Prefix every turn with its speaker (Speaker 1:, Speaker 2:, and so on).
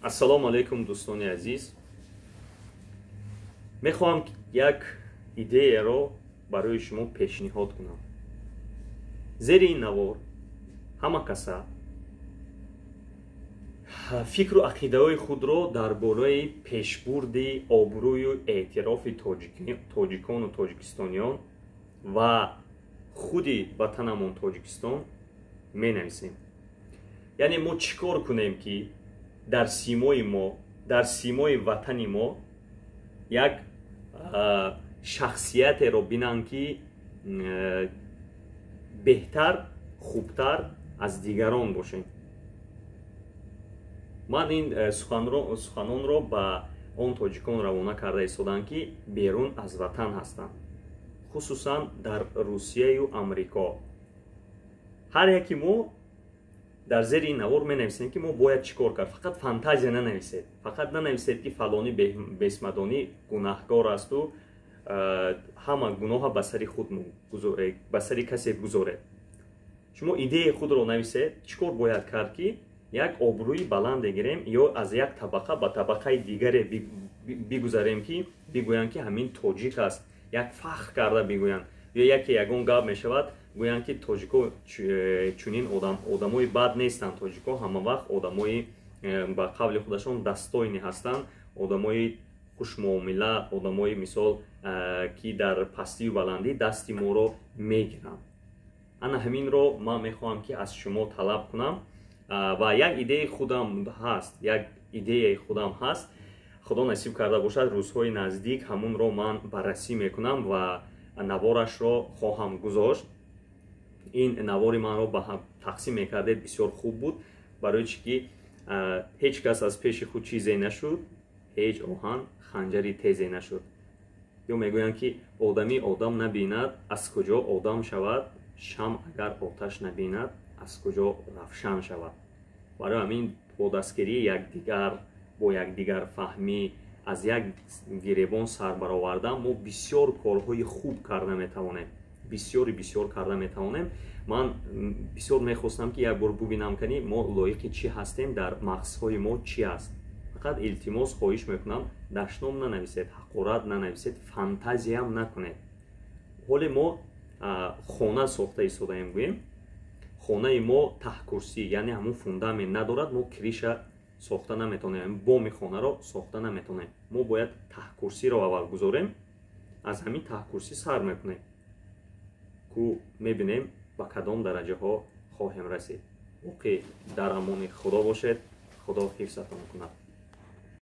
Speaker 1: Ассалому алейкум дӯстони азиз. Мехоҳам як идеяро барои шумо пешниҳод кунам. Зери ин навор ҳама каса фикру ақидаҳои худро дар бораи пешбурди обрӯю эътирофи тоҷикону тоҷикистониён ва худи ватанамон Тоҷикистон менависем. Яъне мо чӣ кор кунем ки дар симои ватани мо як шахсиятеро бинанд ки беҳтар, хубтар аз дигарон бошем. ман ин суханонро ба он тоҷикон равона карда истодам ки берун аз ватан ҳастанд, хусусан дар Русияю Амрико. ҳар яки мо дар зери ин навор менависем ки мо бояд чӣ кор кард. Фақат фантазия нанависед. Фақат нанависед ки фалони бесмадонӣ гунаҳкор асту ҳама гуноҳа ба сари худ гузоред, ба сари касе гузоред. шумо идеяи худро нависед. Чӣ кор бояд кард ки як обрӯи баланде гирем ё аз як табақа ба табақаи дигаре бигузарем ки бигӯянд ки ҳамин тоҷик аст. Як фахр карда бигӯянд. ё яке ягон гап мешавад гӯянд ки тоҷико чунин одамои бад нестанд. Тоҷико ҳама вақт одамои ба қавли худашон дастойни ҳастанд, одамои хушмуомила, одамои мисол ки дар пастию баландӣ дасти моро мегиранд. ана ҳаминро ман мехоҳам ки аз шумо талаб кунам ва як идеяи худам ҳаст. худо насиб карда бошад рӯзҳои наздик ҳамунро ман баррасӣ мекунам ва наворашро хоҳам гузошт. ин навори манро ба ҳам тақсим мекардед бисёр хуб буд, барои чӣ ки ҳеҷ кас аз пеши худ чизе нашуд, ҳеҷ оҳан ханҷари тезе нашуд. ё мегӯянд ки одамӣ одам набинад, аз куҷо одам шавад, шам агар оташ набинад, аз куҷо равшан шавад. барои ҳамин бо дастгирии якдигар, бо якдигар фаҳмӣ, аз як гиребон сар баровардан мо бисёр корҳои хуб карда метавонем. бисёр карда метавонем. ман бисёр мехостам ки як бор бубинам кани мо лоиқи чӣ ҳастем, дар мағзҳои мо чӣ аст. фақат илтимос хоҳиш мекунам, дашном нанависед, ҳақорат нанависед, фантазиям накунед. ҳоле мо хона сохта истодаем гӯем. хонаи мо таҳкурсӣ, яъне ҳамун фундамент надорад, мо криша сохта наметавонем, боми хонаро сохта наметавонем. мо бояд таҳкурсиро аввал гузорем, аз ҳамин таҳкурсӣ сар мекунем ку мебинем ба кадом дараҷаҳо хоҳем расид. боқӣ дар амони худо бошед. худо ҳифзатон кунад.